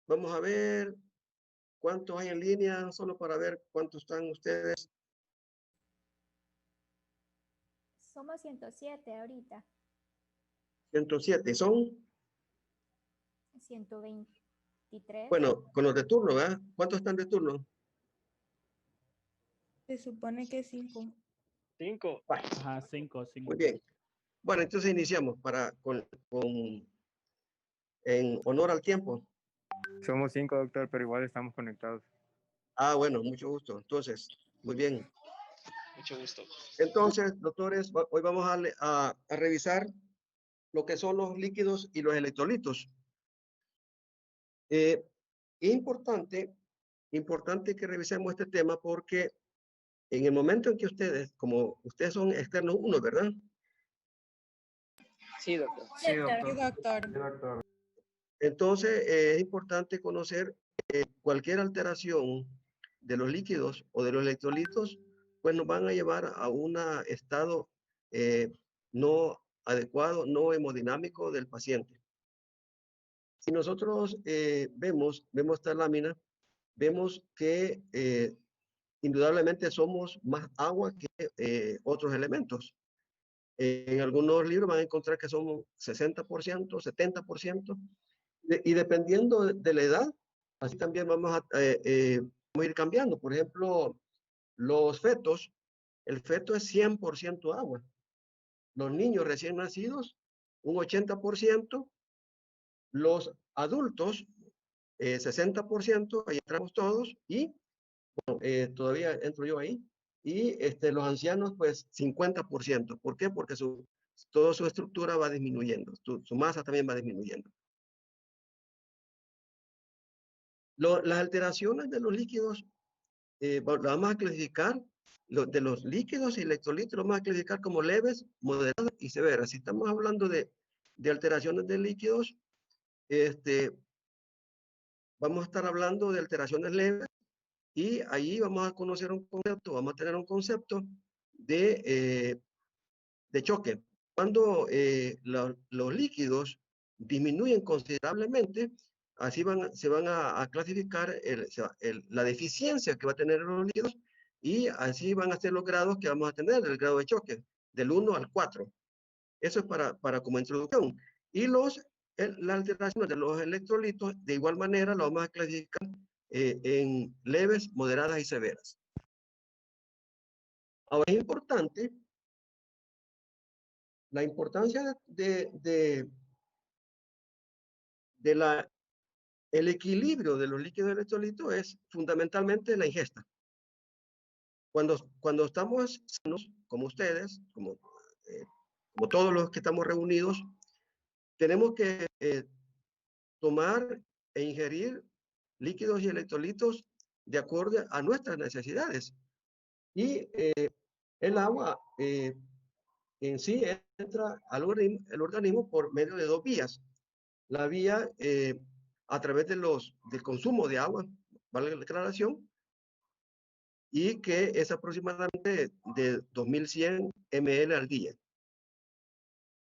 Vamos a ver cuántos hay en línea, solo para ver cuántos están ustedes. Somos 107 ahorita. 107 son, 123. bueno, con los de turno, ¿verdad? ¿Cuántos están de turno? Se supone que 5. 5. Vale, Ajá, 5. muy bien. Bueno, entonces iniciamos en honor al tiempo. Somos 5, doctor, pero igual estamos conectados. Ah, bueno, mucho gusto. Entonces, muy bien. Mucho gusto. Entonces, doctores, hoy vamos a revisar lo que son los líquidos y los electrolitos. Es importante que revisemos este tema porque en el momento en que ustedes, como ustedes son externos uno, ¿verdad? Sí, doctor. Sí, doctor. Sí, doctor. Sí, doctor. Entonces, es importante conocer cualquier alteración de los líquidos o de los electrolitos, pues nos van a llevar a un estado no adecuado, no hemodinámico del paciente. Si nosotros vemos esta lámina, vemos que indudablemente somos más agua que otros elementos. En algunos libros van a encontrar que somos 60%, 70%, y dependiendo de la edad, así también vamos a ir cambiando. Por ejemplo, los fetos, el feto es 100% agua. Los niños recién nacidos, un 80%. Los adultos, 60%, ahí entramos todos, y bueno, todavía entro yo ahí. Y los ancianos, pues 50%. ¿Por qué? Porque toda su estructura va disminuyendo, su masa también va disminuyendo. Las alteraciones de los líquidos, lo vamos a clasificar, de los líquidos y electrolitos, lo vamos a clasificar como leves, moderadas y severas. Si estamos hablando de alteraciones de líquidos, vamos a estar hablando de alteraciones leves y ahí vamos a conocer un concepto, vamos a tener un concepto de choque. Cuando los líquidos disminuyen considerablemente, así se van a clasificar la deficiencia que va a tener los líquidos y así van a ser los grados que vamos a tener, el grado de choque, del 1 al 4. Eso es para como introducción. Y las alteraciones de los electrolitos, de igual manera, lo vamos a clasificar en leves, moderadas y severas. Ahora, es importante la importancia el equilibrio de los líquidos electrolitos es fundamentalmente la ingesta. Cuando estamos sanos, como ustedes, como todos los que estamos reunidos, tenemos que tomar e ingerir líquidos y electrolitos de acuerdo a nuestras necesidades. Y el agua en sí entra al organismo por medio de dos vías. La vía a través del consumo de agua, vale la declaración, y que es aproximadamente de 2100 ml al día.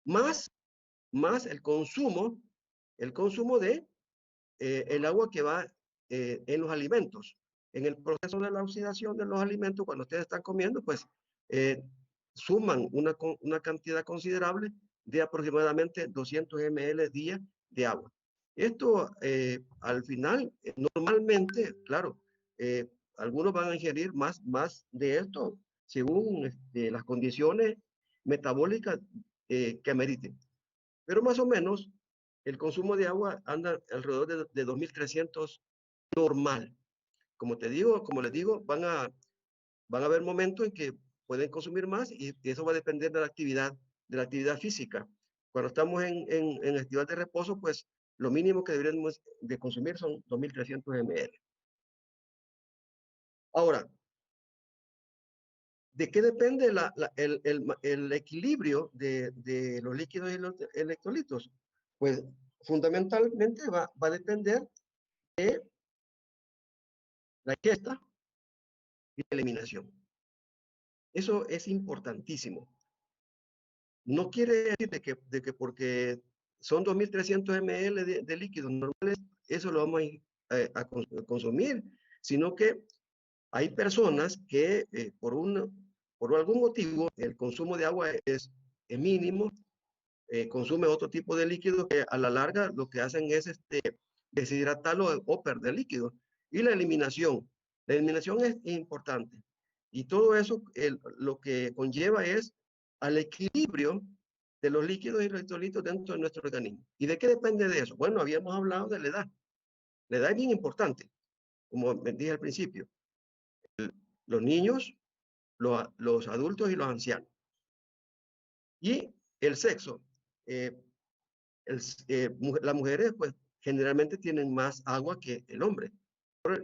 Más el consumo de el agua que va en los alimentos. En el proceso de la oxidación de los alimentos, cuando ustedes están comiendo, pues suman una cantidad considerable de aproximadamente 200 ml día de agua. Esto al final, normalmente, claro, algunos van a ingerir más de esto según las condiciones metabólicas que ameriten. Pero más o menos el consumo de agua anda alrededor de 2300 normal. Como les digo, van a haber momentos en que pueden consumir más y eso va a depender de la actividad física. Cuando estamos en actividad de reposo, pues lo mínimo que deberíamos de consumir son 2300 ml. Ahora, ¿de qué depende el equilibrio de los líquidos y los electrolitos? Pues fundamentalmente va a depender de la ingesta y la eliminación. Eso es importantísimo. No quiere decir de que porque son 2300 ml de líquidos normales, eso lo vamos a consumir, sino que hay personas que por algún motivo el consumo de agua es mínimo, consume otro tipo de líquido que a la larga lo que hacen es deshidratarlo o perder líquido. Y la eliminación es importante. Y todo eso lo que conlleva es al equilibrio de los líquidos y electrolitos dentro de nuestro organismo. ¿Y de qué depende de eso? Bueno, habíamos hablado de la edad. La edad es bien importante, como dije al principio. Los niños, los adultos y los ancianos. Y el sexo. Las mujeres, pues, generalmente tienen más agua que el hombre. La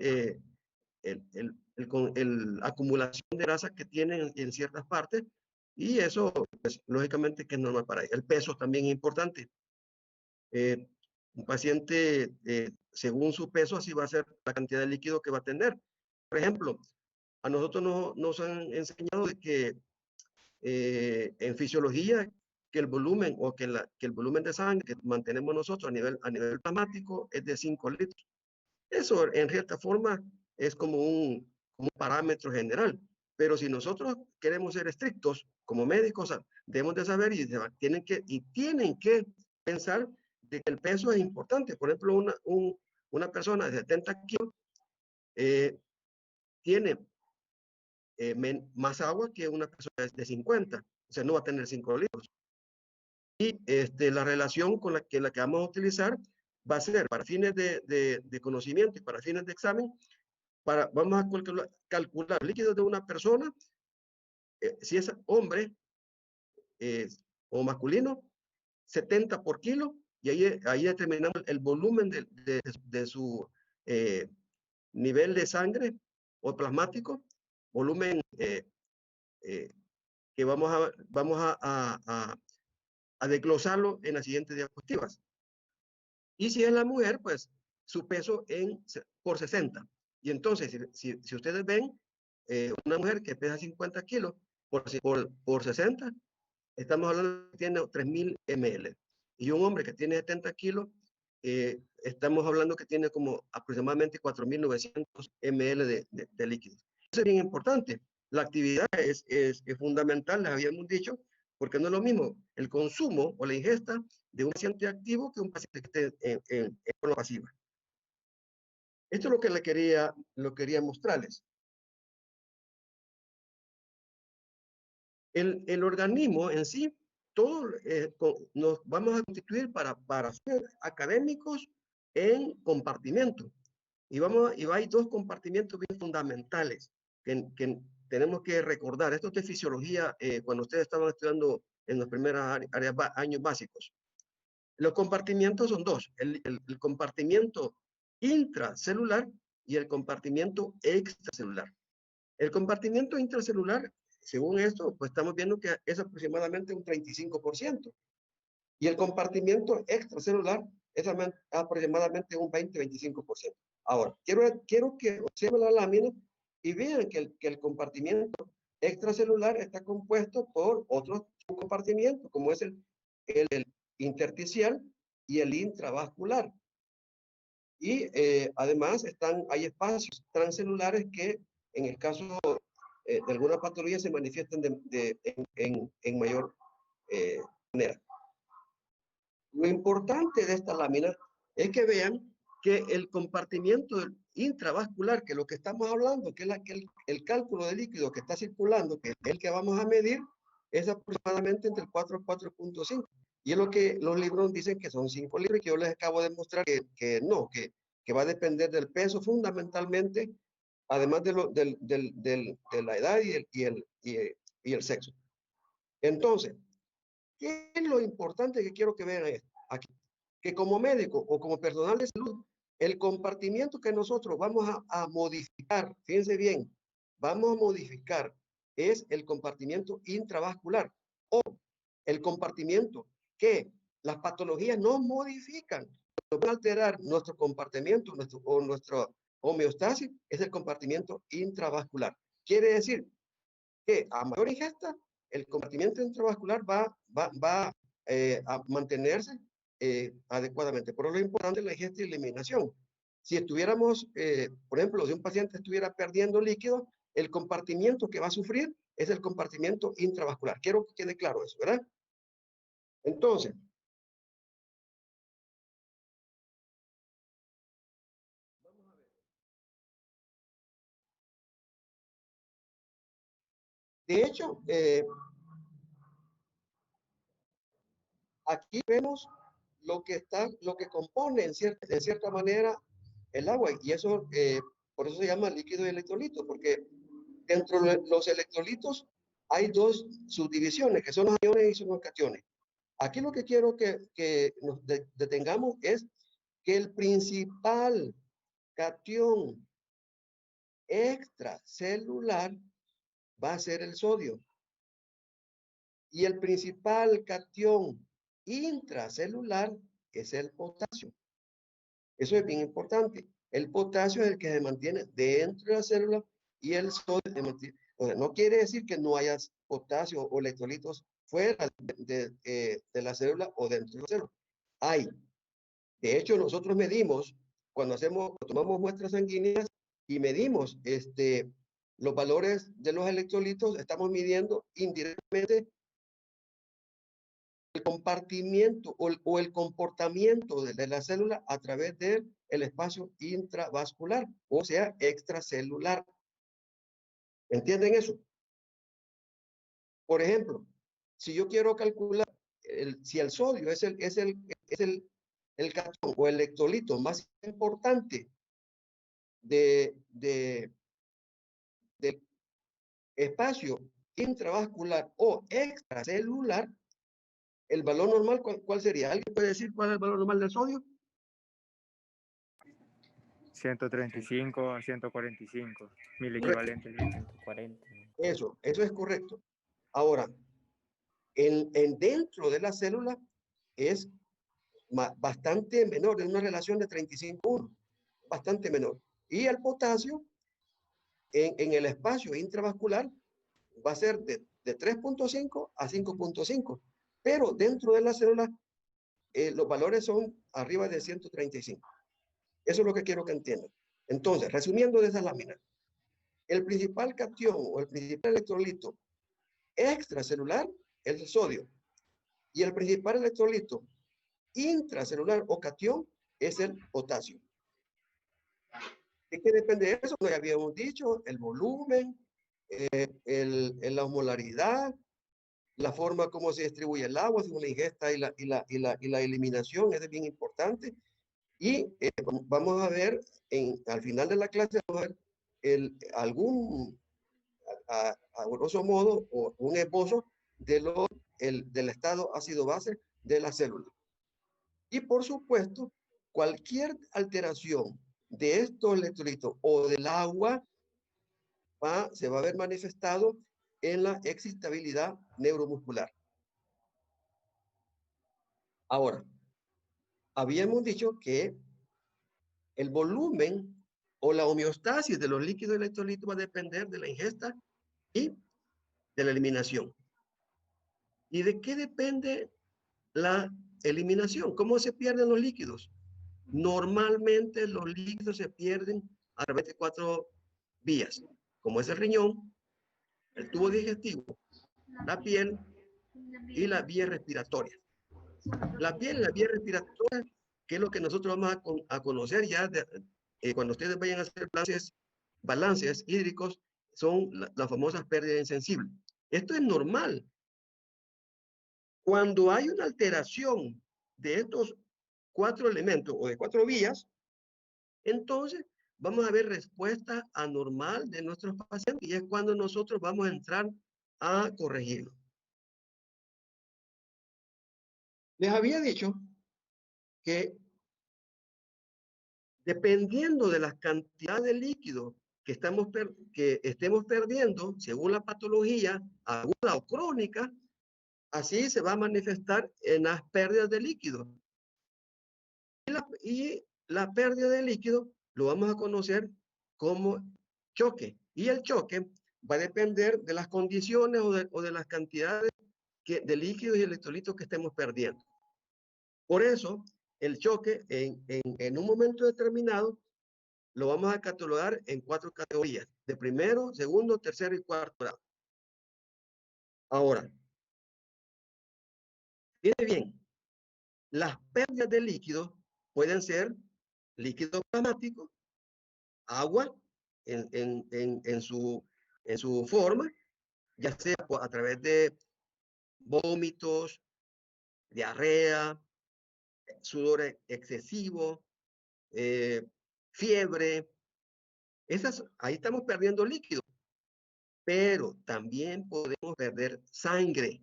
acumulación de grasa que tienen en ciertas partes, y eso, pues, lógicamente que es normal para ellos. El peso también es importante. Un paciente, según su peso, así va a ser la cantidad de líquido que va a tener. Por ejemplo, a nosotros nos han enseñado de que en fisiología, que el volumen que el volumen de sangre que mantenemos nosotros a nivel plasmático es de 5 litros. Eso en cierta forma es como un parámetro general. Pero si nosotros queremos ser estrictos como médicos, debemos de saber tienen que pensar de que el peso es importante. Por ejemplo, una persona de 70 kilos tiene más agua que una persona de 50. O sea, no va a tener 5 litros. Y la relación con la que vamos a utilizar va a ser para fines de conocimiento y para fines de examen. Vamos a calcular el líquido de una persona, si es hombre o masculino, 70 por kilo, y ahí determinamos el volumen de su nivel de sangre o plasmático, volumen que vamos a desglosarlo en las siguientes diapositivas. Y si es la mujer, pues su peso por 60. Y entonces, si ustedes ven, una mujer que pesa 50 kilos por 60, estamos hablando de que tiene 3.000 ml. Y un hombre que tiene 70 kilos, estamos hablando que tiene como aproximadamente 4.900 ml de líquido. Eso es bien importante. La actividad es fundamental, les habíamos dicho, porque no es lo mismo el consumo o la ingesta de un paciente activo que un paciente que esté en forma pasiva. Esto es lo que quería mostrarles. El organismo en sí, todos nos vamos a constituir para ser académicos en compartimentos. Y hay dos compartimentos bien fundamentales que tenemos que recordar. Esto es de fisiología cuando ustedes estaban estudiando en los primeros años básicos. Los compartimientos son dos. El compartimiento intracelular y el compartimiento extracelular. El compartimiento intracelular, según esto, pues estamos viendo que es aproximadamente un 35%. Y el compartimiento extracelular es aproximadamente un 20-25%. Ahora, quiero que observen la lámina y vean que el compartimiento extracelular está compuesto por otros compartimientos, como es el intersticial y el intravascular. Y además hay espacios transcelulares que en el caso de alguna patología se manifiestan en mayor manera. Lo importante de esta lámina es que vean que el compartimiento intravascular, que es lo que estamos hablando, que es el cálculo de líquido que está circulando, que es el que vamos a medir, es aproximadamente entre el 4 y 4.5. Y es lo que los libros dicen que son 5 litros, y que yo les acabo de mostrar que no, que va a depender del peso fundamentalmente, además de la edad y el sexo. Entonces, ¿qué es lo importante que quiero que vean aquí? Que como médico o como personal de salud, el compartimiento que nosotros vamos a modificar, fíjense bien, vamos a modificar, es el compartimiento intravascular o el compartimiento que las patologías no modifican. Lo que va a alterar nuestro compartimiento nuestra homeostasis es el compartimiento intravascular. Quiere decir que a mayor ingesta, el compartimiento intravascular va a mantenerse adecuadamente. Pero lo importante es la ingesta y eliminación. Si estuviéramos, por ejemplo, si un paciente estuviera perdiendo líquido, el compartimiento que va a sufrir es el compartimiento intravascular. Quiero que quede claro eso, ¿verdad? Entonces, de hecho, aquí vemos lo que compone en cierta manera el agua, y eso, por eso se llama líquido y electrolito, porque dentro de los electrolitos hay dos subdivisiones, que son los iones y son los cationes. Aquí lo que quiero que nos detengamos es que el principal cation extracelular va a ser el sodio. Y el principal cation intracelular es el potasio. Eso es bien importante. El potasio es el que se mantiene dentro de la célula y el sodio se mantiene. O sea, no quiere decir que no haya potasio o electrolitos fuera de la célula o dentro de la célula. Hay. De hecho, nosotros medimos, cuando tomamos muestras sanguíneas y medimos los valores de los electrolitos, estamos midiendo indirectamente el compartimiento o el comportamiento de la célula a través del espacio intravascular, o sea, extracelular. ¿Entienden eso? Por ejemplo, si yo quiero calcular si el sodio es el cation o electrolito más importante del espacio intravascular o extracelular, el valor normal, ¿cuál sería? ¿Alguien puede decir cuál es el valor normal del sodio? 135 a 145 mil Correcto. equivalentes líquidos. 140. Eso es correcto. Ahora, dentro de la célula es bastante menor, es una relación de 35:1, bastante menor. Y el potasio en el espacio intravascular va a ser de 3.5 a 5.5, pero dentro de la célula los valores son arriba de 135. Eso es lo que quiero que entiendan. Entonces, resumiendo de esa lámina, el principal cation o el principal electrolito extracelular es el sodio, y el principal electrolito intracelular o cation es el potasio. ¿De qué depende de eso? Ya habíamos dicho, el volumen, la osmolaridad, la forma como se distribuye el agua según la ingesta y la eliminación, es bien importante. Y vamos a ver, al final de la clase, vamos a ver a grosso modo, o un esbozo del estado ácido-base de la célula. Y por supuesto, cualquier alteración de estos electrolitos o del agua se va a ver manifestado en la excitabilidad neuromuscular. Ahora, habíamos dicho que el volumen o la homeostasis de los líquidos electrolitos va a depender de la ingesta y de la eliminación. ¿Y de qué depende la eliminación? ¿Cómo se pierden los líquidos? Normalmente los líquidos se pierden a través de 4 vías, como es el riñón, el tubo digestivo, la piel y la vía respiratoria. La piel y la vía respiratoria, que es lo que nosotros vamos a conocer ya cuando ustedes vayan a hacer balances hídricos, son las famosas pérdidas insensibles. Esto es normal. Cuando hay una alteración de estos 4 elementos o de 4 vías, entonces vamos a ver respuesta anormal de nuestros pacientes y es cuando nosotros vamos a entrar a corregirlo. Les había dicho que dependiendo de la cantidad de líquido que estemos perdiendo, según la patología aguda o crónica, así se va a manifestar en las pérdidas de líquido. Y la pérdida de líquido lo vamos a conocer como choque. Y el choque va a depender de las condiciones o de las cantidades de líquidos y electrolitos que estemos perdiendo. Por eso, el choque en un momento determinado lo vamos a catalogar en 4 categorías, de primero, segundo, tercero y cuarto grado. Ahora, fíjense bien, las pérdidas de líquido pueden ser líquido plasmático, agua en su forma, ya sea a través de vómitos, diarrea, sudor excesivo, fiebre. Ahí estamos perdiendo líquido, pero también podemos perder sangre.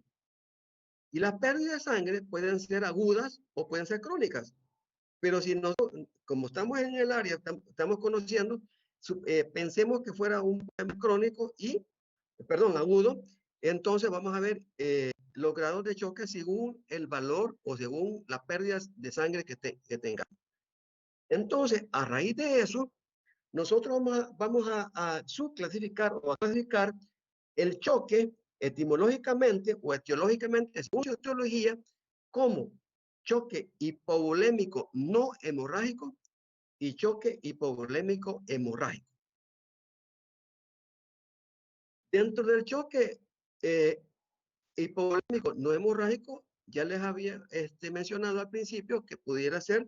Y las pérdidas de sangre pueden ser agudas o pueden ser crónicas. Pero si nosotros, como estamos en el área, estamos conociendo, pensemos que fuera un problema crónico agudo, entonces vamos a ver los grados de choque según el valor o según las pérdidas de sangre que tenga. Entonces, a raíz de eso, nosotros vamos a subclasificar o a clasificar el choque etimológicamente o etiológicamente, según su etiología, como choque hipovolémico no hemorrágico y choque hipovolémico hemorrágico. Dentro del choque hipovolémico no hemorrágico, ya les había mencionado al principio que pudiera ser,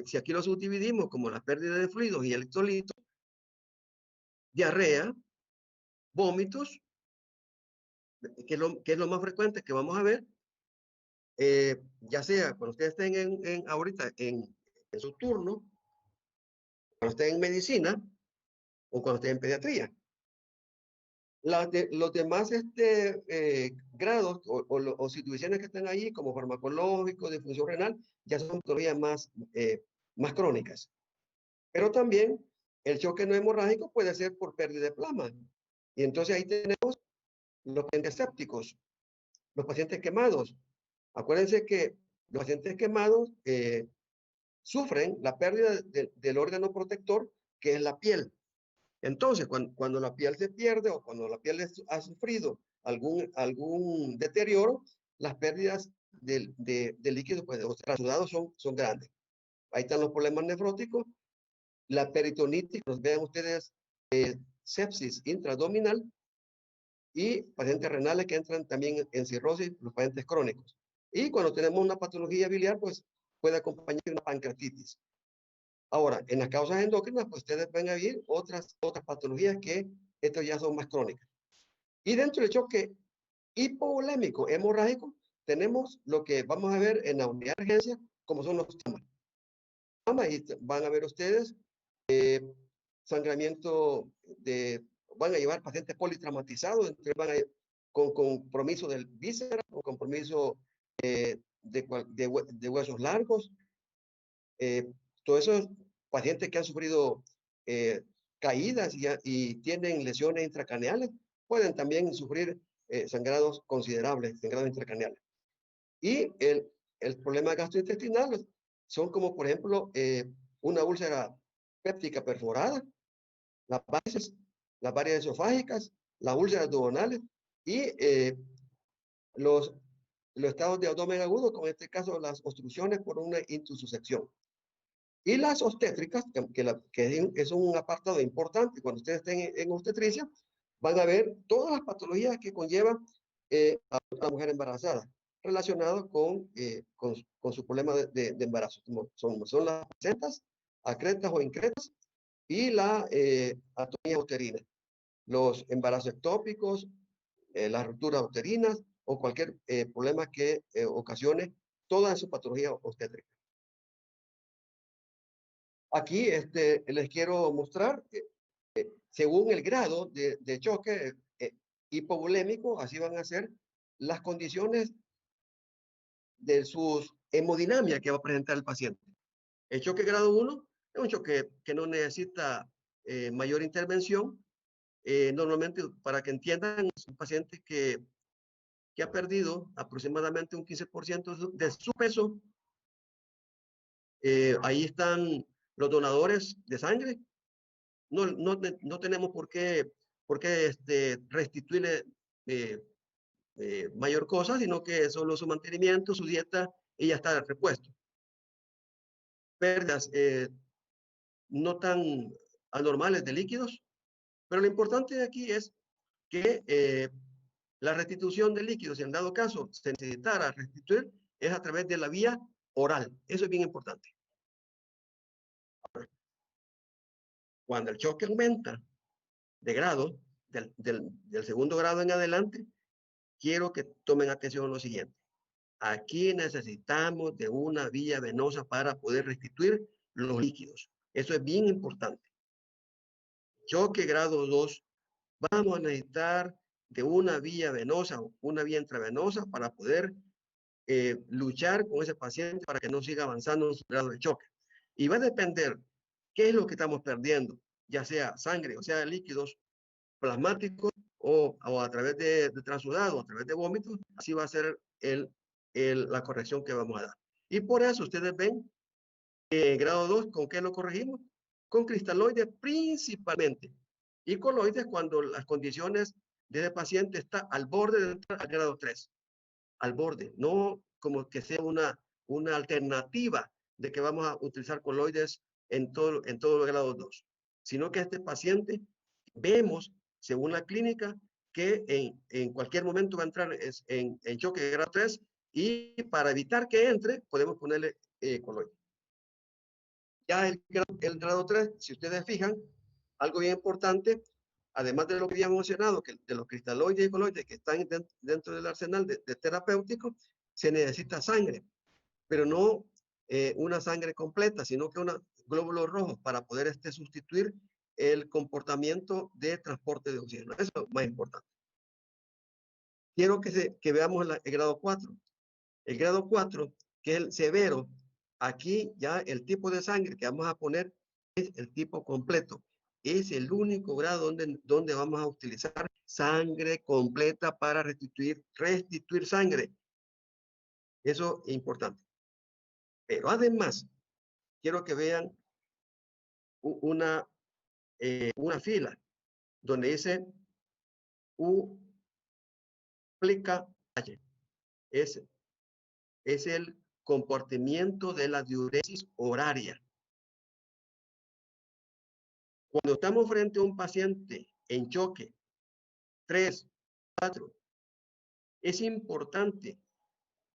si aquí lo subdividimos como la pérdida de fluidos y electrolitos, diarrea, vómitos, que es lo más frecuente que vamos a ver, ya sea cuando ustedes estén ahorita en su turno, cuando estén en medicina o cuando estén en pediatría. Los demás grados o situaciones que están ahí, como farmacológico, de función renal, ya son todavía más crónicas. Pero también el choque no hemorrágico puede ser por pérdida de plasma. Y entonces ahí tenemos los pacientes sépticos, los pacientes quemados. Acuérdense que los pacientes quemados sufren la pérdida del órgano protector, que es la piel. Entonces, cuando la piel se pierde o cuando la piel ha sufrido algún deterioro, las pérdidas de líquido, pues, o trasudados son grandes. Ahí están los problemas nefróticos, la peritonitis, los vean ustedes, sepsis intraabdominal y pacientes renales que entran también en cirrosis, los pacientes crónicos. Y cuando tenemos una patología biliar, pues puede acompañar una pancreatitis. Ahora, en las causas endocrinas, pues ustedes van a ver otras patologías que estas ya son más crónicas. Y dentro del choque hipovolémico hemorrágico, tenemos lo que vamos a ver en la unidad de urgencia, como son los traumas. Y van a ver ustedes sangramiento van a llevar pacientes politraumatizados, entonces van a ir con compromiso del víscera, con compromiso de huesos largos, todos esos pacientes que han sufrido caídas y tienen lesiones intracraneales pueden también sufrir sangrados considerables, sangrados intracraneales. Y el problema gastrointestinal son como, por ejemplo, una úlcera péptica perforada, las varices esofágicas, las úlceras duodenales y los estados de abdomen agudo, como en este caso las obstrucciones por una intussusección. Y las obstétricas, que es un apartado importante cuando ustedes estén en obstetricia, van a ver todas las patologías que conllevan a la mujer embarazada, relacionadas con su problema de embarazo. Son las placentas, acretas o incretas, y la atonía uterina, los embarazos ectópicos, las rupturas uterinas o cualquier problema que ocasione toda esa patología obstétrica. Aquí les quiero mostrar, según el grado de choque hipovolémico, así van a ser las condiciones de sus hemodinamia que va a presentar el paciente. El choque grado 1 es un choque que no necesita mayor intervención. Normalmente, para que entiendan, es un paciente que ha perdido aproximadamente un 15% de su peso. Ahí están los donadores de sangre. No tenemos por qué restituirle mayor cosa, sino que solo su mantenimiento, su dieta y ya está repuesto. Pérdidas no tan anormales de líquidos, pero lo importante de aquí es que la restitución de líquidos, si en dado caso se necesitara restituir, es a través de la vía oral. Eso es bien importante. Cuando el choque aumenta de grado, del segundo grado en adelante, quiero que tomen atención a lo siguiente. Aquí necesitamos de una vía venosa para poder restituir los líquidos. Eso es bien importante. Choque grado 2, vamos a necesitar de una vía venosa, una vía intravenosa para poder luchar con ese paciente para que no siga avanzando en su grado de choque. Y va a depender qué es lo que estamos perdiendo, ya sea sangre o sea líquidos plasmáticos o a través de transudado, o a través de vómitos, así va a ser la corrección que vamos a dar. Y por eso ustedes ven en grado 2, ¿con qué lo corregimos? Con cristaloides principalmente. Y coloides cuando las condiciones de ese paciente está al borde de entrar al grado 3. Al borde, no como que sea una alternativa de que vamos a utilizar coloides en todos los grados 2, sino que este paciente vemos, según la clínica, que en cualquier momento va a entrar en choque de grado 3 y para evitar que entre, podemos ponerle coloides. Ya el grado 3, si ustedes fijan, algo bien importante, además de lo que habíamos mencionado, que de los cristaloides y coloides que están dentro del arsenal de terapéutico, se necesita sangre, pero no una sangre completa, sino que unos glóbulos rojos para poder sustituir el comportamiento de transporte de oxígeno. Eso es más importante. Quiero que veamos el grado 4. El grado 4, que es el severo, aquí ya el tipo de sangre que vamos a poner es el tipo completo. Es el único grado donde vamos a utilizar sangre completa para restituir sangre. Eso es importante. Pero además, quiero que vean una fila donde dice U plica H. Es el comportamiento de la diuresis horaria. Cuando estamos frente a un paciente en choque 3, 4, es importante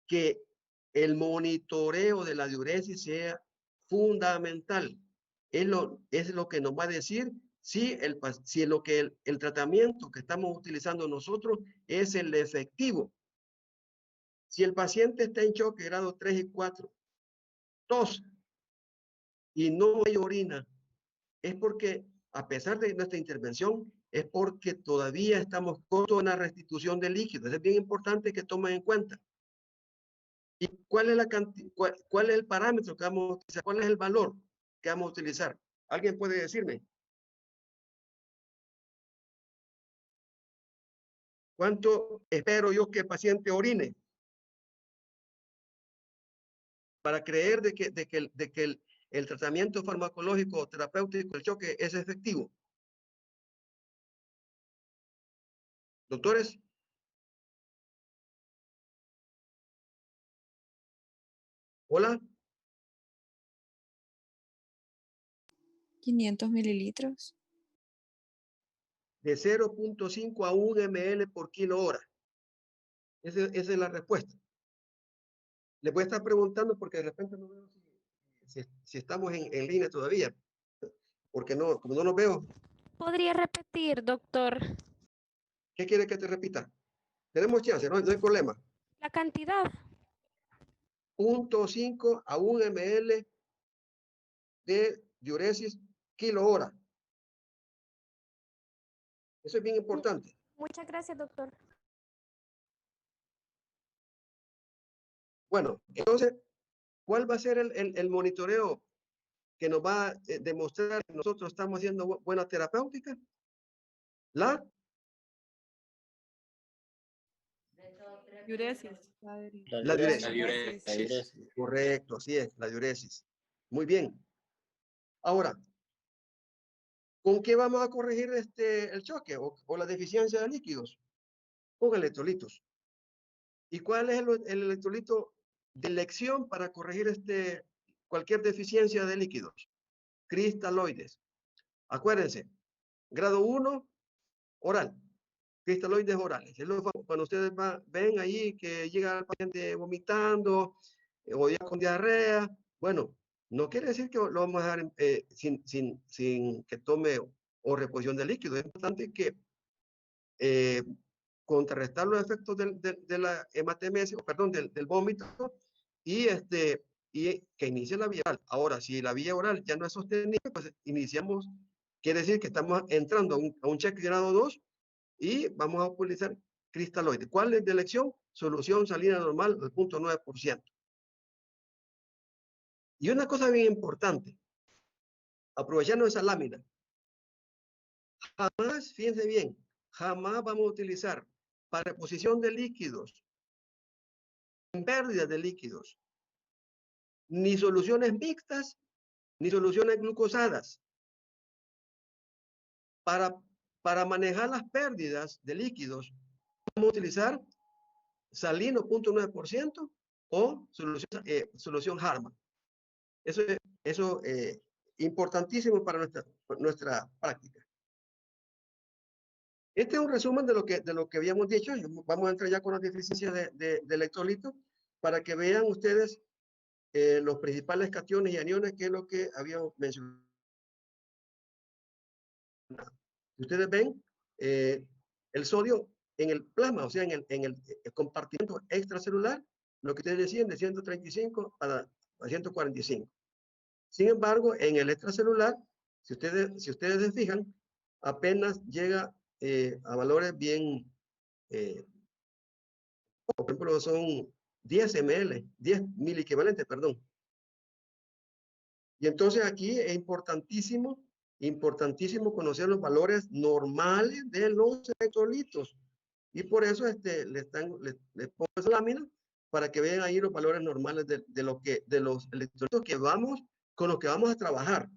que el monitoreo de la diuresis sea fundamental. Es lo que nos va a decir si el tratamiento que estamos utilizando nosotros es el efectivo. Si el paciente está en choque grado 3 y 4, tos y no hay orina, es porque, a pesar de nuestra intervención, es porque todavía estamos cortos en la restitución de líquidos. Es bien importante que tomen en cuenta. ¿Y cuál es el parámetro que vamos a utilizar? ¿Cuál es el valor que vamos a utilizar? ¿Alguien puede decirme? ¿Cuánto espero yo que el paciente orine? Para creer de que el tratamiento farmacológico terapéutico del choque es efectivo. Doctores. Hola. 500 mililitros. De 0.5 a 1 ml por kilo hora. Esa es la respuesta. Les voy a estar preguntando porque de repente no veo si estamos en línea todavía. Porque no, como no nos veo. ¿Podría repetir, doctor? ¿Qué quiere que te repita? Tenemos chance, no hay problema. La cantidad. 0.5 a 1 ml de diuresis kilo hora. Eso es bien importante. Muchas gracias, doctor. Bueno, entonces, ¿cuál va a ser el monitoreo que nos va a demostrar que nosotros estamos haciendo buena terapéutica? La Diuresis. La diuresis. Correcto, así es, la diuresis. Muy bien. Ahora, ¿con qué vamos a corregir el choque o la deficiencia de líquidos? Con electrolitos. ¿Y cuál es el electrolito de elección para corregir cualquier deficiencia de líquidos. Cristaloides. Acuérdense, grado 1, oral. Cristaloides orales. Es cuando ustedes ven ahí que llega el paciente vomitando o ya con diarrea. Bueno, no quiere decir que lo vamos a dejar sin que tome o reposición de líquido. Es importante que contrarrestar los efectos de la hematemesis, perdón, del vómito y que inicie la vía oral. Ahora, si la vía oral ya no es sostenible, pues iniciamos, quiere decir que estamos entrando a un check grado 2 y vamos a utilizar cristaloides. ¿Cuál es de elección? Solución salina normal al 0.9%. Y una cosa bien importante, aprovechando esa lámina, jamás, fíjense bien, jamás vamos a utilizar para reposición de líquidos, en pérdidas de líquidos, ni soluciones mixtas, ni soluciones glucosadas. Para manejar las pérdidas de líquidos, vamos a utilizar salino 0.9% o solución Harman. Eso es importantísimo para nuestra práctica. Este es un resumen de lo que habíamos dicho. Vamos a entrar ya con las deficiencias de electrolitos para que vean ustedes los principales cationes y aniones, que es lo que habíamos mencionado. Ustedes ven el sodio en el plasma, o sea, en el compartimento extracelular, lo que ustedes decían de 135 a 145. Sin embargo, en el extracelular, si ustedes se fijan, apenas llega a valores bien, por ejemplo, son 10 ml, 10 miliequivalentes, perdón. Y entonces aquí es importantísimo conocer los valores normales de los electrolitos. Y por eso les pongo esa lámina para que vean ahí los valores normales de los electrolitos con los que vamos a trabajar.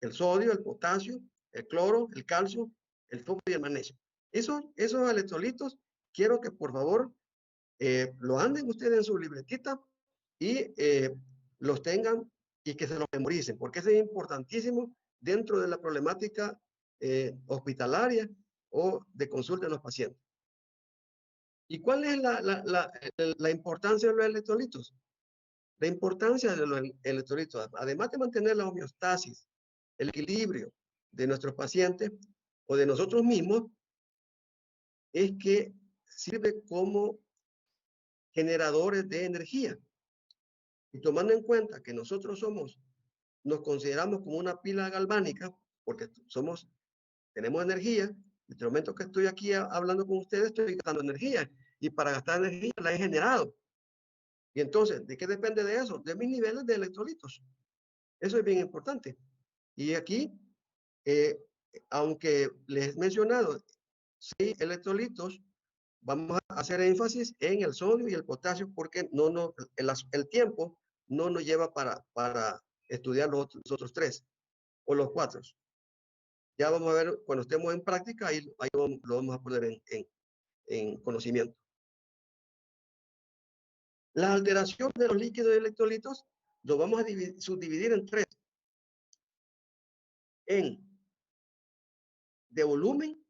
El sodio, el potasio, el cloro, el calcio, el fósforo y el magnesio. Esos electrolitos quiero que por favor lo anden ustedes en su libretita y los tengan y que se los memoricen, porque eso es importantísimo dentro de la problemática hospitalaria o de consulta de los pacientes. ¿Y cuál es la importancia de los electrolitos? La importancia de los electrolitos, además de mantener la homeostasis, el equilibrio de nuestros pacientes o de nosotros mismos, es que sirve como generadores de energía. Y tomando en cuenta que nosotros nos consideramos como una pila galvánica, porque tenemos energía. En el momento que estoy aquí hablando con ustedes, estoy gastando energía. Y para gastar energía la he generado. Y entonces, ¿de qué depende de eso? De mis niveles de electrolitos. Eso es bien importante. Y aquí, aunque les he mencionado 6 electrolitos, vamos a hacer énfasis en el sodio y el potasio porque el tiempo no nos lleva para estudiar los otros 3 o los 4. Ya vamos a ver cuando estemos en práctica, ahí lo vamos a poner en conocimiento. Las alteraciones de los líquidos y electrolitos los vamos a subdividir en 3. De volumen,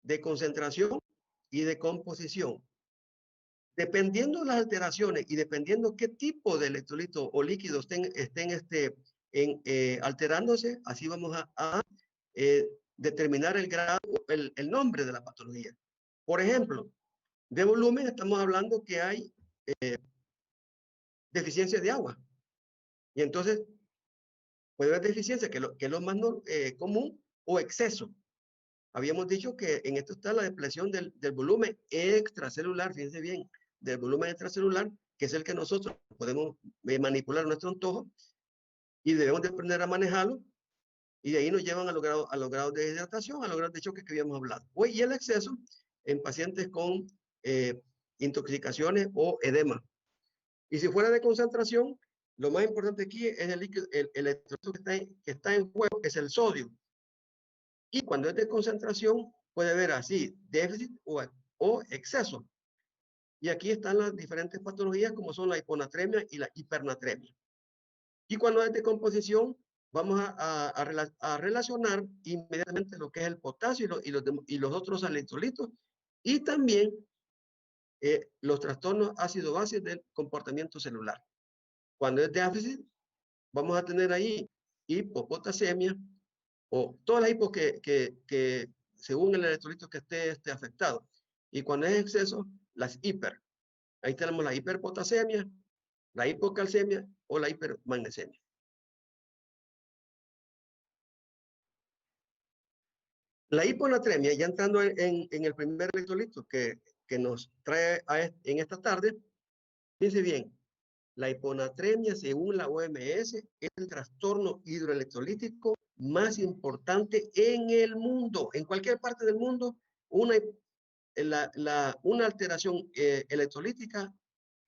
de concentración y de composición. Dependiendo de las alteraciones y dependiendo qué tipo de electrolito o líquido estén alterándose, así vamos a determinar el grado, el nombre de la patología. Por ejemplo, de volumen estamos hablando que hay deficiencia de agua. Y entonces puede haber deficiencia, que es lo más común, o exceso. Habíamos dicho que en esto está la depresión del volumen extracelular, fíjense bien, del volumen extracelular, que es el que nosotros podemos manipular a nuestro antojo y debemos de aprender a manejarlo, y de ahí nos llevan a los grados de hidratación, a los grados de choque que habíamos hablado. Y el exceso en pacientes con intoxicaciones o edema. Y si fuera de concentración, lo más importante aquí es el electrolito que está en juego, que es el sodio. Y cuando es de concentración, puede haber así déficit o exceso. Y aquí están las diferentes patologías como son la hiponatremia y la hipernatremia. Y cuando es decomposición, vamos a relacionar inmediatamente lo que es el potasio y los otros electrolitos y también los trastornos ácido-base del comportamiento celular. Cuando es déficit, vamos a tener ahí hipopotasemia o todas las hipos que según el electrolito que esté afectado. Y cuando es exceso, las hiper. Ahí tenemos la hiperpotasemia, la hipocalcemia o la hipermagnesemia. La hiponatremia, ya entrando en el primer electrolito que nos trae en esta tarde, fíjense bien, la hiponatremia, según la OMS, es el trastorno hidroelectrolítico más importante en el mundo. En cualquier parte del mundo, una alteración electrolítica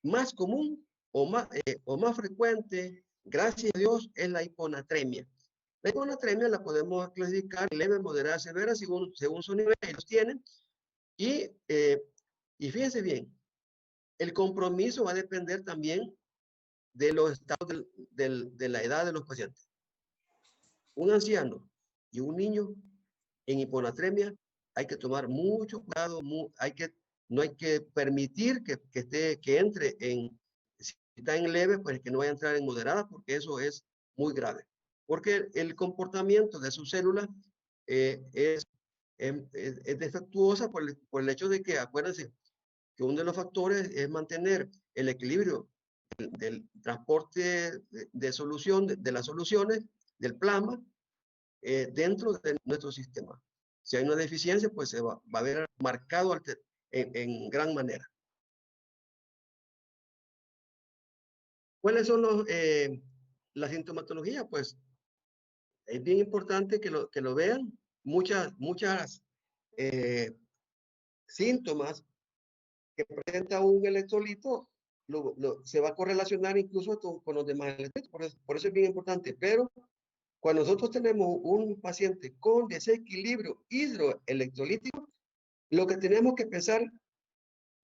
más común o más frecuente, gracias a Dios, es la hiponatremia. La hiponatremia la podemos clasificar leve, moderada, severa, según su nivel, ellos tienen. Y fíjense bien, el compromiso va a depender también de los estados de la edad de los pacientes. Un anciano y un niño en hiponatremia hay que tomar mucho cuidado, no hay que permitir que entre si está en leve, pues que no vaya a entrar en moderada, porque eso es muy grave. Porque el comportamiento de sus células es defectuosa por el hecho de que, acuérdense, que uno de los factores es mantener el equilibrio del transporte de solución, de las soluciones, del plasma, dentro de nuestro sistema. Si hay una deficiencia, pues se va a ver marcado en gran manera. ¿Cuáles son las sintomatologías? Pues es bien importante que lo vean. Muchas síntomas que presenta un electrolito se va a correlacionar incluso con los demás electrolitos. Por eso es bien importante. Pero cuando nosotros tenemos un paciente con desequilibrio hidroelectrolítico, lo que tenemos que pensar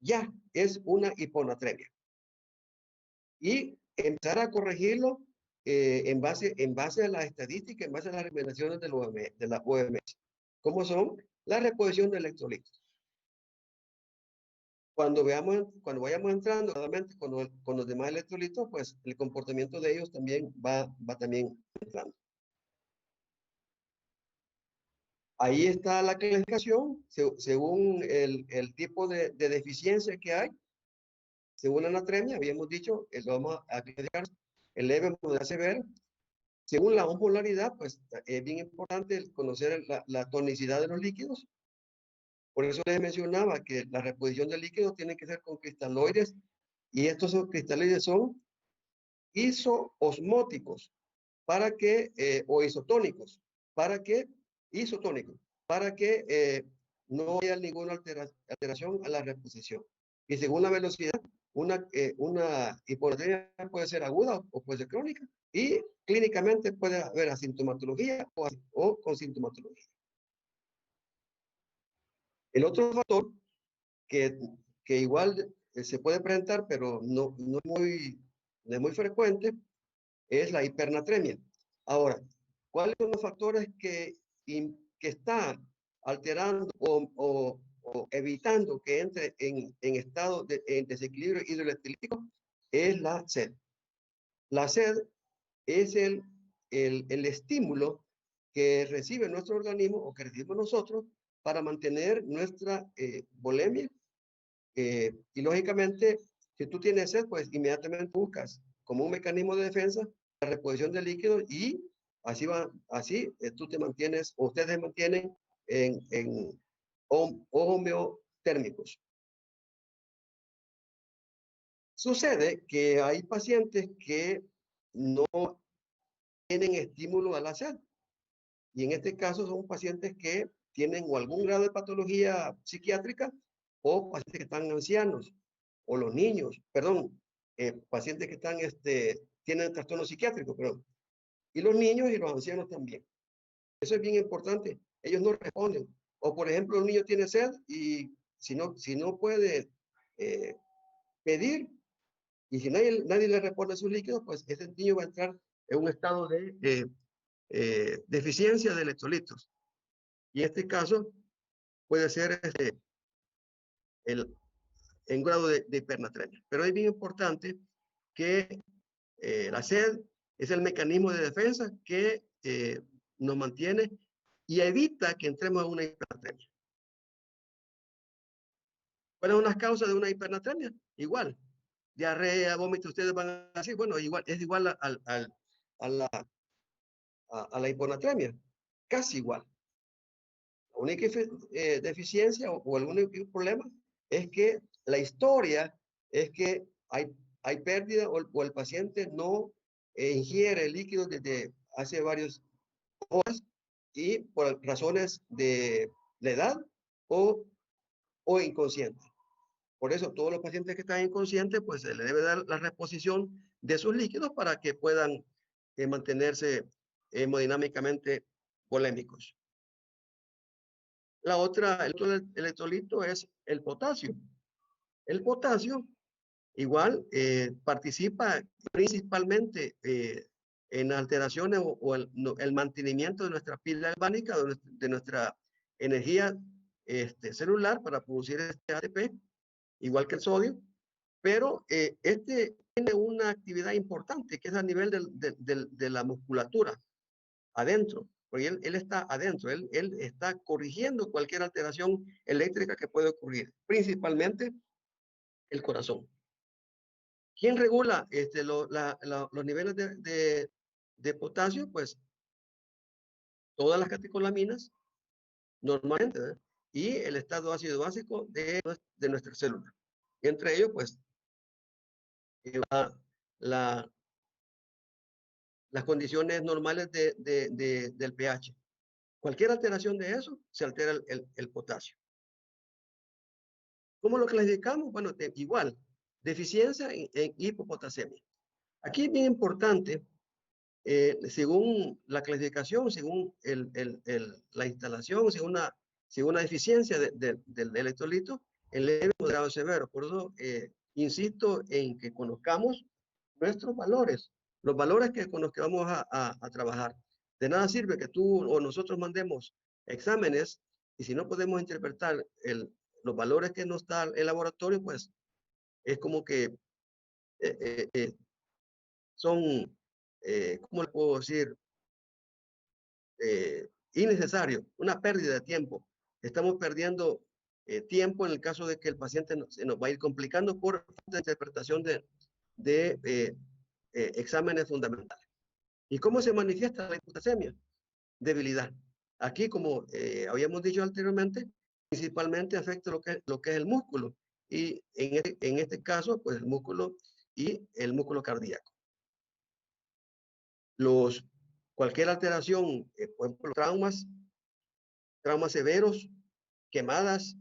ya es una hiponatremia. Y empezar a corregirlo en base a la estadística, en base a las recomendaciones de la OMS, como son la reposición de electrolitos. Cuando vayamos entrando nuevamente con los demás electrolitos, pues el comportamiento de ellos también va también entrando. Ahí está la clasificación según el tipo de deficiencia que hay. Según la anatremia, habíamos dicho, lo vamos a clasificar el leve, moderado, severo. Según la osmolaridad, pues es bien importante conocer la tonicidad de los líquidos. Por eso les mencionaba que la reposición del líquido tiene que ser con cristaloides, y estos cristaloides son isoosmóticos o isotónicos, isotónicos, para que no haya ninguna alteración a la reposición. Y según la velocidad, una hiponatremia puede ser aguda o puede ser crónica, y clínicamente puede haber asintomatología o con sintomatología. El otro factor que igual se puede presentar, pero no es muy frecuente, es la hipernatremia. Ahora, ¿cuáles son los factores que están alterando o evitando que entre en estado de desequilibrio hidroelectrolítico? Es la sed. La sed es el estímulo que recibe nuestro organismo o que recibimos nosotros para mantener nuestra volemia. Y lógicamente, si tú tienes sed, pues inmediatamente buscas como un mecanismo de defensa la reposición de líquidos, y así tú te mantienes, o ustedes se mantienen en homeotérmicos. Sucede que hay pacientes que no tienen estímulo a la sed, y en este caso son pacientes que tienen o algún grado de patología psiquiátrica, o pacientes que están ancianos, o los niños, pacientes que tienen trastorno psiquiátrico, y los niños y los ancianos también. Eso es bien importante. Ellos no responden. O por ejemplo, un niño tiene sed y si no puede pedir, y si nadie le reporta sus líquidos, pues ese niño va a entrar en un estado de deficiencia de electrolitos. Y en este caso puede ser en grado de hipernatremia. Pero es bien importante que la sed es el mecanismo de defensa que nos mantiene y evita que entremos a una hipernatremia. ¿Cuáles son las causas de una hipernatremia? Igual, diarrea, vómito, ustedes van a decir, bueno, igual, es igual a la hiponatremia, casi igual. La única deficiencia o el único problema es que la historia es que hay pérdida o el paciente no ingiere líquidos desde hace varias horas y por razones de la edad o inconsciente. Por eso todos los pacientes que están inconscientes, pues se les debe dar la reposición de sus líquidos para que puedan mantenerse hemodinámicamente polémicos. La otra, el otro electrolito es el potasio. El potasio igual participa principalmente en alteraciones o el mantenimiento de nuestra pila galvánica, de nuestra energía celular para producir este ATP, igual que el sodio, pero este tiene una actividad importante que es a nivel de la musculatura, adentro, porque él está adentro, él está corrigiendo cualquier alteración eléctrica que puede ocurrir, principalmente el corazón. ¿Quién regula los niveles de potasio? Pues todas las catecolaminas, normalmente, ¿eh? Y el estado ácido básico de nuestra célula. Entre ellos, pues, las condiciones normales del pH. Cualquier alteración de eso, se altera el potasio. ¿Cómo lo clasificamos? Bueno, igual, deficiencia en hipopotasemia. Aquí es bien importante, según la clasificación, según la instalación, según una deficiencia del electrolito, en leve, moderado, severo. Por eso insisto en que conozcamos nuestros valores, los valores con los que vamos a trabajar. De nada sirve que tú o nosotros mandemos exámenes y si no podemos interpretar los valores que nos da el laboratorio, pues es como que son, ¿cómo le puedo decir? Innecesario, una pérdida de tiempo. Estamos perdiendo tiempo en el caso de que el paciente se nos va a ir complicando por falta de interpretación de exámenes fundamentales. ¿Y cómo se manifiesta la hipotasemia? Debilidad. Aquí, como habíamos dicho anteriormente, principalmente afecta lo que es el músculo. Y en este caso, pues el músculo y el músculo cardíaco. Cualquier alteración, por ejemplo, traumas severos, quemadas,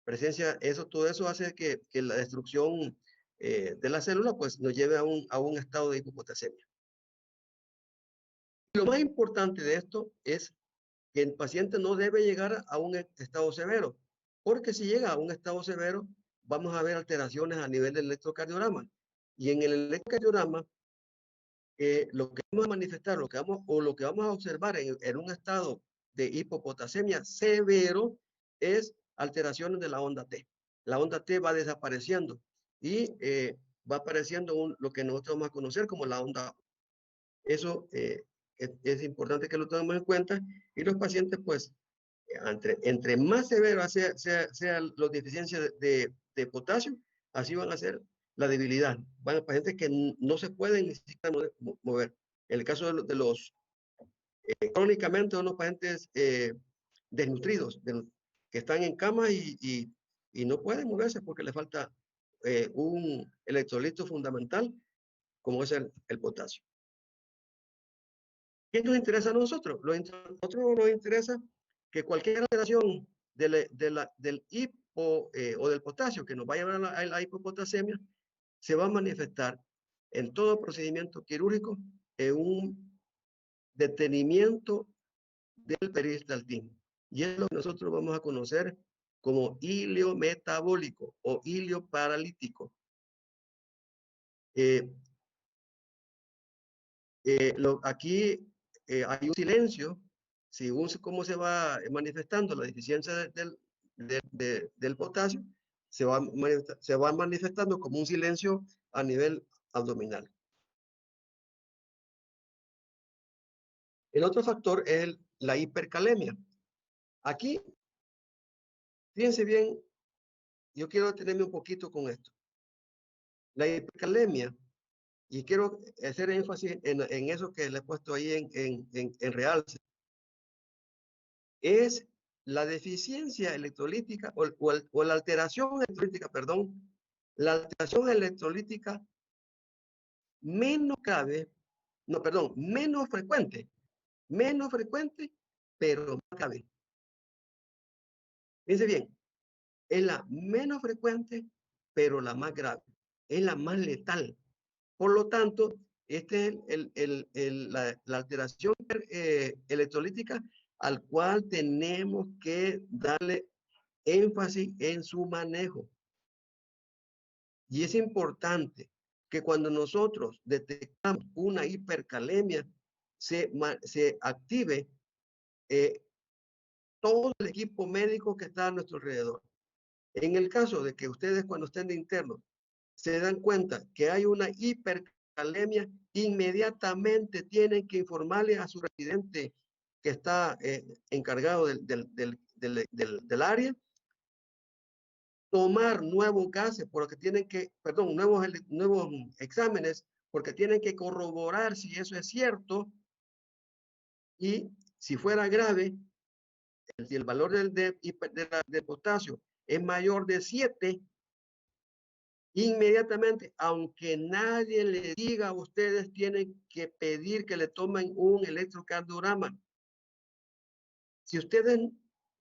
presencia, todo eso hace que la destrucción de la célula pues nos lleve a un estado de hipopotasemia. Lo más importante de esto es que el paciente no debe llegar a un estado severo, porque si llega a un estado severo, vamos a ver alteraciones a nivel del electrocardiograma. Y en el electrocardiograma, lo que vamos a manifestar, lo que vamos a observar en un estado de hipopotasemia severo es alteraciones de la onda T. La onda T va desapareciendo y va apareciendo lo que nosotros vamos a conocer como la onda. Eso es importante que lo tengamos en cuenta y los pacientes pues entre más severo sean las deficiencias de potasio, así van a ser la debilidad. Van a pacientes que no se pueden ni siquiera mover. En el caso de los crónicamente unos pacientes desnutridos, que están en cama y no pueden moverse porque le falta un electrolito fundamental como es el potasio. ¿Qué nos interesa a nosotros? Nosotros nos interesa que cualquier alteración del hipo o del potasio que nos vaya a llevar a la hipopotasemia se va a manifestar en todo procedimiento quirúrgico en un detenimiento del peristaltismo. Y es lo que nosotros vamos a conocer como ilio metabólico o ilio paralítico. Aquí hay un silencio, según cómo se va manifestando la deficiencia del potasio, se va manifestando como un silencio a nivel abdominal. El otro factor es la hipercalemia. Aquí, fíjense bien, yo quiero detenerme un poquito con esto. La hipercalemia, y quiero hacer énfasis en eso que le he puesto ahí en realce, es la deficiencia electrolítica o la alteración electrolítica, perdón, la alteración electrolítica menos grave, no, perdón, menos frecuente, pero más grave. Fíjense bien, es la menos frecuente, pero la más grave, es la más letal. Por lo tanto, este es la alteración electrolítica al cual tenemos que darle énfasis en su manejo. Y es importante que cuando nosotros detectamos una hipercalemia, se active todo el equipo médico que está a nuestro alrededor. En el caso de que ustedes cuando estén de internos se dan cuenta que hay una hipercalemia, inmediatamente tienen que informarle a su residente que está encargado del área, tomar nuevos gases, porque tienen que, perdón, nuevos exámenes, porque tienen que corroborar si eso es cierto, y si fuera grave, si el valor del potasio es mayor de 7, inmediatamente, aunque nadie le diga a ustedes, tienen que pedir que le tomen un electrocardiograma. Si ustedes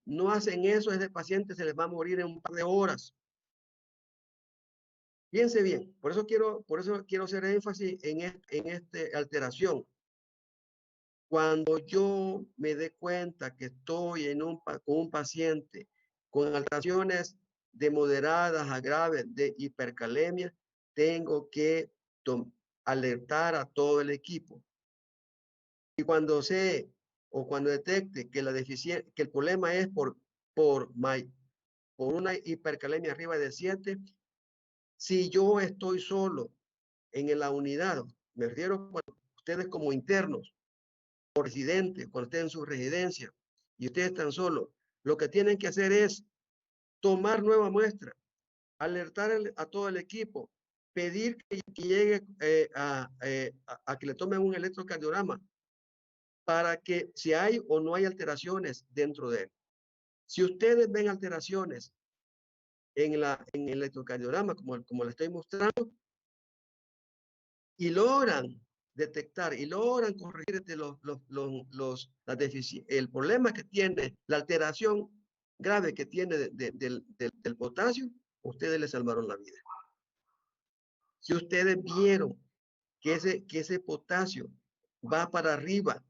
no hacen eso, ese paciente se les va a morir en un par de horas. Piense bien, por eso quiero hacer énfasis en esta alteración. Cuando yo me dé cuenta que estoy con un paciente con alteraciones de moderadas a graves de hipercalemia, tengo que alertar a todo el equipo. Y cuando cuando detecte que que el problema es por una hipercalemia arriba de 7, si yo estoy solo en la unidad, me refiero cuando ustedes como internos o residentes, cuando estén en su residencia y ustedes están solos, lo que tienen que hacer es tomar nueva muestra, alertar a todo el equipo, pedir que llegue a que le tomen un electrocardiograma para que si hay o no hay alteraciones dentro de él. Si ustedes ven alteraciones en el electrocardiograma, como le estoy mostrando, y logran detectar y logran corregir el problema que tiene, la alteración grave que tiene del potasio, ustedes le salvaron la vida. Si ustedes vieron que ese potasio va para arriba,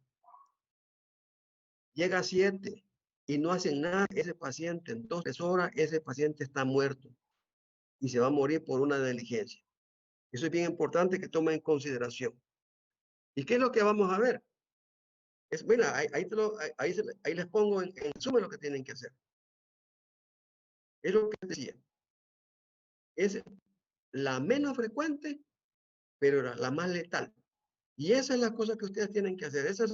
llega a 7 y no hacen nada, ese paciente en 2 horas, ese paciente está muerto y se va a morir por una negligencia. Eso es bien importante que tomen en consideración. ¿Y qué es lo que vamos a ver? Mira, ahí les pongo en resumen lo que tienen que hacer. Es lo que decía. Es la menos frecuente, pero la más letal. Y esa es la cosa que ustedes tienen que hacer. Esas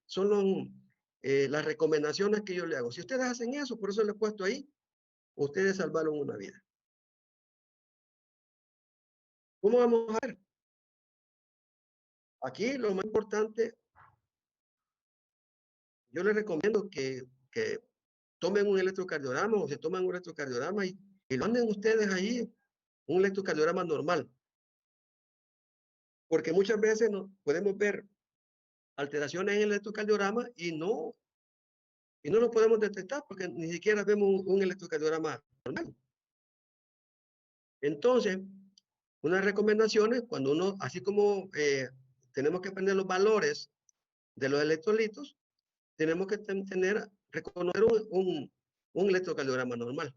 son las recomendaciones que yo le hago. Si ustedes hacen eso, por eso le he puesto ahí, ustedes salvaron una vida. ¿Cómo vamos a ver? Aquí lo más importante, yo les recomiendo que tomen un electrocardiograma o se toman un electrocardiograma y lo anden ustedes ahí, un electrocardiograma normal. Porque muchas veces podemos ver alteraciones en el electrocardiograma y no lo podemos detectar porque ni siquiera vemos un electrocardiograma normal. Entonces, unas recomendaciones, cuando uno, así como tenemos que aprender los valores de los electrolitos, tenemos que reconocer un electrocardiograma normal.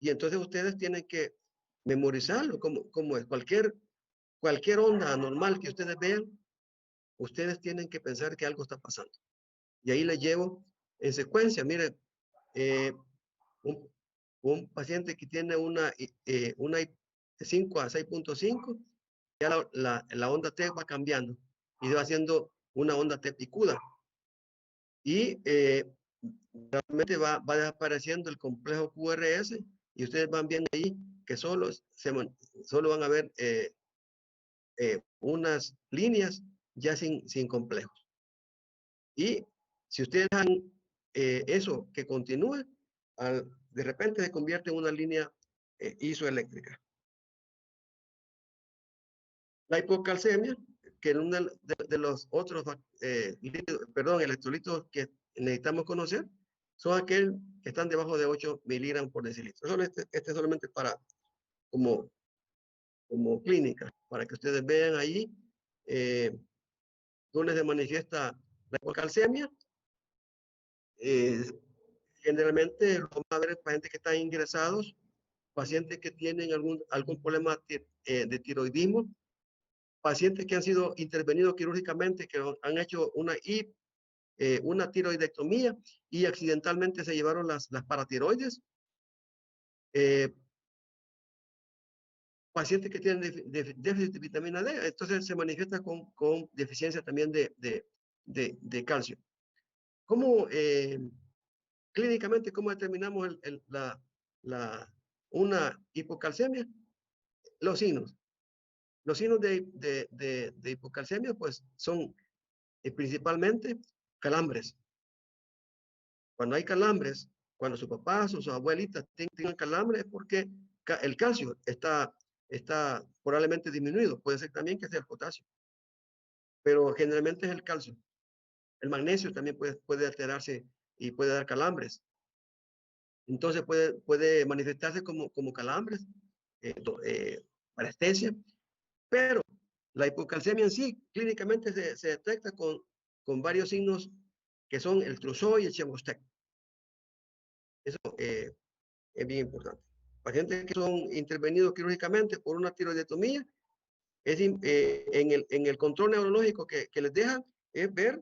Y entonces ustedes tienen que memorizarlo como es. Cualquier cualquier onda anormal que ustedes vean, ustedes tienen que pensar que algo está pasando. Y ahí les llevo en secuencia. Mire, un paciente que tiene una 5 a 6.5, ya la onda T va cambiando y va haciendo una onda T picuda. Y realmente va desapareciendo el complejo QRS y ustedes van viendo ahí que solo van a ver unas líneas ya sin complejos. Y si ustedes dejan eso que continúe, de repente se convierte en una línea isoeléctrica. La hipocalcemia, que es uno de los otros electrolitos que necesitamos conocer, son aquellos que están debajo de 8 miligramos por decilitro. Este solamente para como clínica, para que ustedes vean ahí donde se manifiesta la hipocalcemia. Generalmente lo vamos a ver en pacientes que están ingresados, pacientes que tienen algún problema de tiroidismo, pacientes que han sido intervenidos quirúrgicamente, que han hecho una tiroidectomía y accidentalmente se llevaron las paratiroides, pacientes que tienen déficit de vitamina D, entonces se manifiesta con deficiencia también de calcio. ¿Cómo clínicamente, cómo determinamos una hipocalcemia? Los signos. Los signos de hipocalcemia, pues, son principalmente calambres. Cuando hay calambres, cuando sus papás o sus abuelitas tengan calambres, es porque el calcio está probablemente disminuido. Puede ser también que sea el potasio, pero generalmente es el calcio. El magnesio también puede alterarse y puede dar calambres. Entonces puede manifestarse como calambres, parestesia, pero la hipocalcemia en sí clínicamente se detecta con varios signos que son el Trousseau y el Chebostek. Eso es bien importante. Pacientes que son intervenidos quirúrgicamente por una tiroidectomía, en el control neurológico que les dejan es ver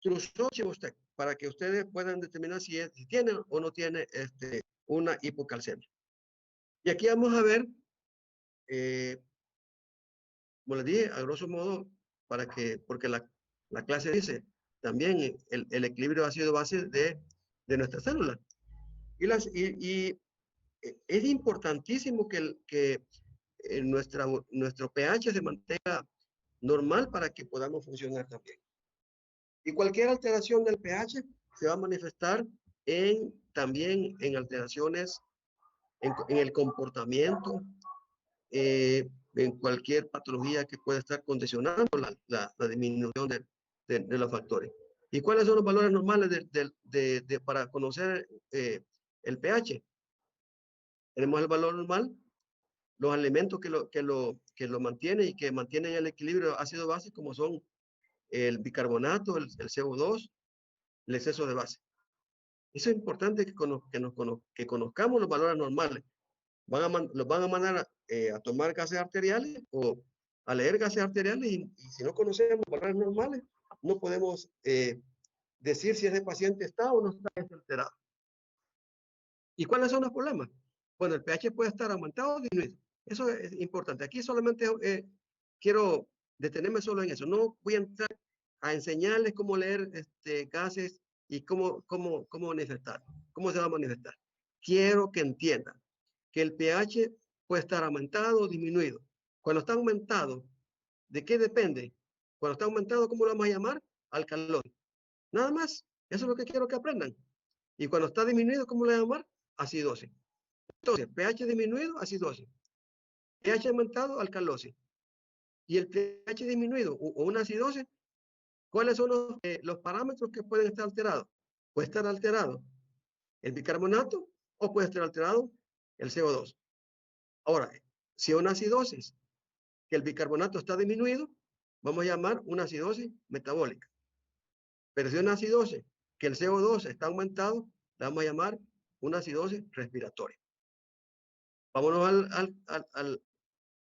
Trousseau y Chebostek para que ustedes puedan determinar si tienen o no tienen una hipocalcemia. Y aquí vamos a ver, como les dije, a grosso modo, porque la clase dice también el equilibrio ácido-base de nuestras células. Y es importantísimo que nuestro pH se mantenga normal para que podamos funcionar también. Y cualquier alteración del pH se va a manifestar también en alteraciones en el comportamiento, en cualquier patología que pueda estar condicionando la disminución de los factores. ¿Y cuáles son los valores normales para conocer el pH? Tenemos el valor normal, los alimentos que lo mantienen y que mantienen el equilibrio ácido-base, como son el bicarbonato, el CO2, el exceso de base. Eso es importante que conozcamos los valores normales. Los van a mandar a tomar gases arteriales o a leer gases arteriales y si no conocemos los valores normales, no podemos decir si ese paciente está o no está alterado. ¿Y cuáles son los problemas? Bueno, el pH puede estar aumentado o disminuido. Eso es importante. Aquí solamente quiero detenerme solo en eso. No voy a entrar a enseñarles cómo leer gases y cómo manifestar, cómo se va a manifestar. Quiero que entiendan que el pH puede estar aumentado o disminuido. Cuando está aumentado, ¿de qué depende? Cuando está aumentado, ¿cómo lo vamos a llamar? Alcaloide. Nada más. Eso es lo que quiero que aprendan. Y cuando está disminuido, ¿cómo lo vamos a llamar? Acidosis. Entonces, pH disminuido, acidosis. pH aumentado, alcalosis. Y el pH disminuido o una acidosis, ¿cuáles son los parámetros que pueden estar alterados? Puede estar alterado el bicarbonato o puede estar alterado el CO2. Ahora, si una acidosis, que el bicarbonato está disminuido, vamos a llamar una acidosis metabólica. Pero si una acidosis, que el CO2 está aumentado, la vamos a llamar una acidosis respiratoria. Vámonos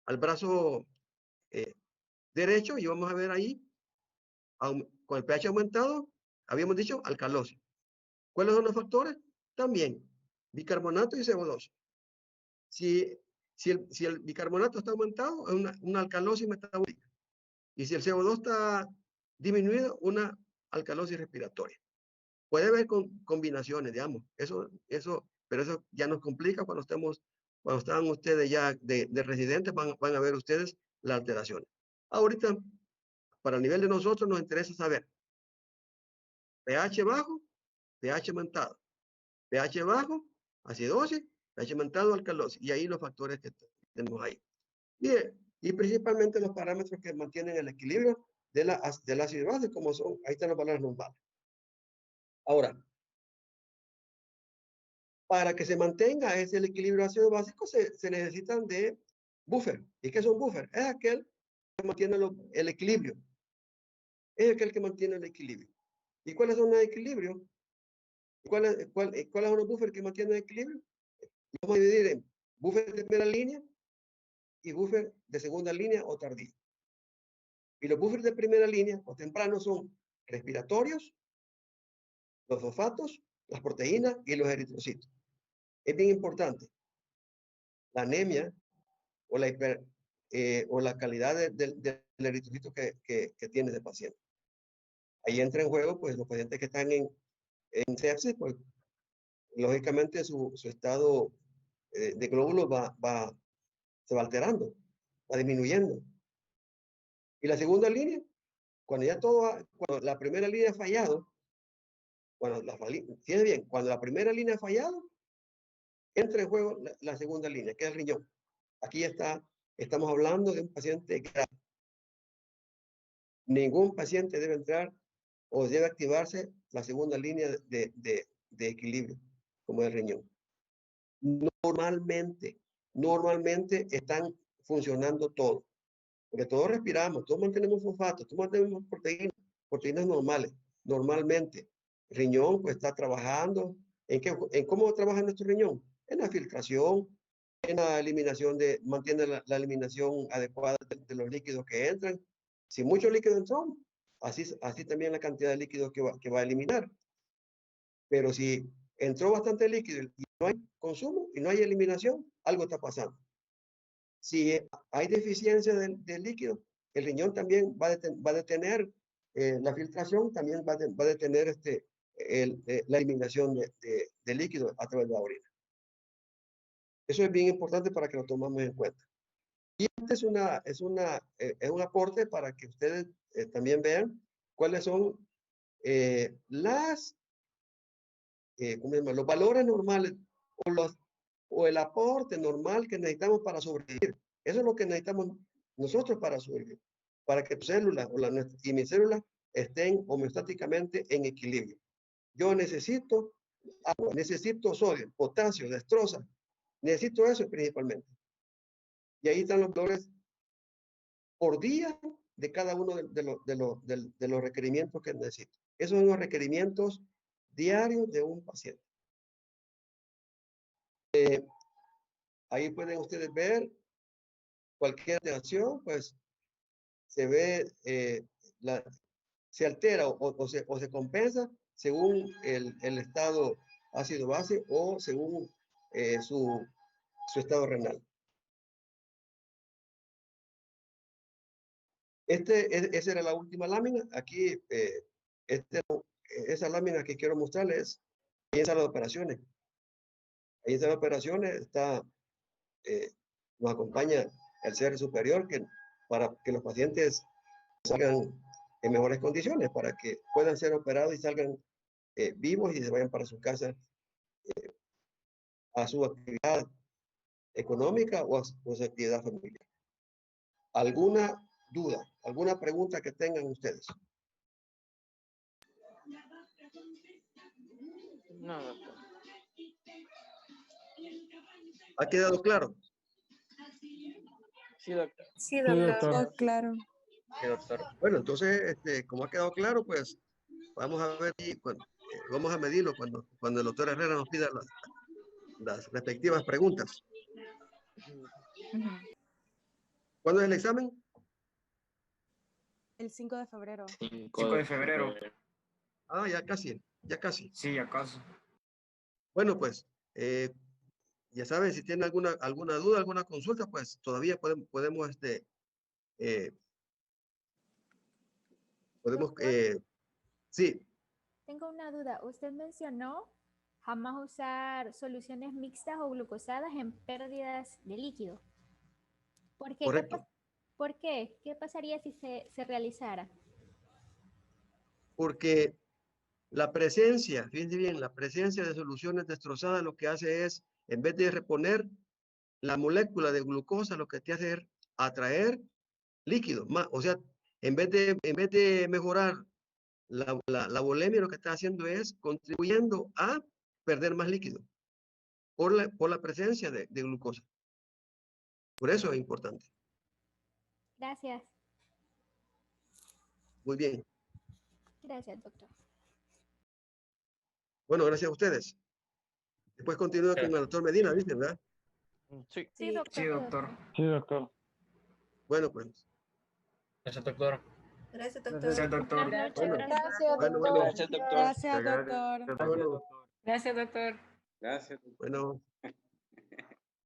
al brazo derecho y vamos a ver ahí, con el pH aumentado, habíamos dicho alcalosis. ¿Cuáles son los factores? También bicarbonato y CO2. Si el bicarbonato está aumentado, es una alcalosis metabólica. Y si el CO2 está disminuido, una alcalosis respiratoria. Puede haber combinaciones, digamos. Pero eso ya nos complica cuando están ustedes ya de residentes, van a ver ustedes las alteraciones. Ahorita, para el nivel de nosotros, nos interesa saber pH bajo, pH aumentado. pH bajo, acidosis, pH aumentado, alcalosis. Y ahí los factores que tenemos ahí. Bien, y principalmente los parámetros que mantienen el equilibrio de la ácido base, como son, ahí están los valores normales. Ahora, para que se mantenga ese equilibrio ácido básico, se necesitan de buffer. ¿Y qué es un buffer? Es aquel que mantiene el equilibrio. Es aquel que mantiene el equilibrio. ¿Y cuáles son los equilibrios? ¿Cuáles son los buffers que mantienen el equilibrio? Vamos a dividir en buffer de primera línea y buffer de segunda línea o tardío. Y los buffers de primera línea o tempranos son respiratorios, los fosfatos, las proteínas y los eritrocitos. Es bien importante. La anemia o la calidad del eritrocito que tiene ese paciente. Ahí entra en juego, pues, los pacientes que están en sepsis, pues, lógicamente su estado de glóbulos se va alterando, va disminuyendo. Y la segunda línea, cuando la primera línea ha fallado, fíjense bien, cuando la primera línea ha fallado, entra en juego la segunda línea, que es el riñón. Aquí estamos hablando de un paciente grave. Ningún paciente debe entrar o debe activarse la segunda línea de equilibrio, como el riñón. Normalmente están funcionando todos, porque todos respiramos, todos mantenemos fosfato, todos mantenemos proteínas normales. Normalmente, el riñón pues está trabajando. ¿En cómo trabaja nuestro riñón? En la filtración, en la eliminación mantiene la eliminación adecuada de los líquidos que entran. Si mucho líquido entró, así también la cantidad de líquidos que va a eliminar. Pero si entró bastante líquido y no hay consumo y no hay eliminación, algo está pasando. Si hay deficiencia de líquido, el riñón también va a detener la filtración, también va a detener la eliminación de líquido a través de la orina. Eso es bien importante para que lo tomemos en cuenta. Y este es un aporte para que ustedes también vean cuáles son los valores normales o el aporte normal que necesitamos para sobrevivir. Eso es lo que necesitamos nosotros para sobrevivir, para que tu célula y mis células estén homeostáticamente en equilibrio. Yo necesito agua, necesito sodio, potasio, destroza, necesito eso principalmente. Y ahí están los valores por día de cada uno de los requerimientos que necesito. Esos son los requerimientos diarios de un paciente. Ahí pueden ustedes ver cualquier alteración, pues se ve, se altera o se compensa según el estado ácido base o según su estado renal. Esa era la última lámina. Aquí, esa lámina que quiero mostrarles es en sala de operaciones. Ahí en sala de operaciones nos acompaña el ser superior para que los pacientes salgan en mejores condiciones, para que puedan ser operados y salgan vivos y se vayan para su casa a su actividad económica o a su actividad familiar. ¿Alguna duda, alguna pregunta que tengan ustedes? No, doctor. ¿Ha quedado claro? Sí, doctor. Sí, Sí, doctor. doctor. Claro. Sí, doctor. Bueno, entonces, como ha quedado claro, pues vamos a ver y vamos a medirlo cuando el doctor Herrera nos pida las respectivas preguntas. Ujú. ¿Cuándo es el examen? El 5 de febrero. 5 de febrero. Ah, ya casi, ya casi. Sí, acaso. Bueno, pues, ya saben, si tienen alguna duda, alguna consulta, pues todavía podemos Doctor, sí, tengo una duda. Usted mencionó jamás usar soluciones mixtas o glucosadas en pérdidas de líquido. ¿Por qué? correcto. ¿Por qué? ¿Qué pasaría si se realizara? Porque la presencia, fíjense bien, la presencia de soluciones destrozadas lo que hace es, en vez de reponer la molécula de glucosa, lo que te hace es atraer líquido, más, o sea, en vez de mejorar la volemia, lo que está haciendo es contribuyendo a perder más líquido por la presencia de glucosa. Por eso es importante. Gracias. Muy bien. Gracias, doctor. Bueno, gracias a ustedes. Después continúa con el doctor Medina, ¿viste, verdad? Sí. Sí, doctor. Sí, doctor. Sí, doctor. Bueno, pues. Gracias, doctor. Gracias, Gracias, doctor. Buenas noches, Bueno, gracias. bueno. Gracias, doctor. Gracias, doctor. Bueno, Gracias, doctor. bueno.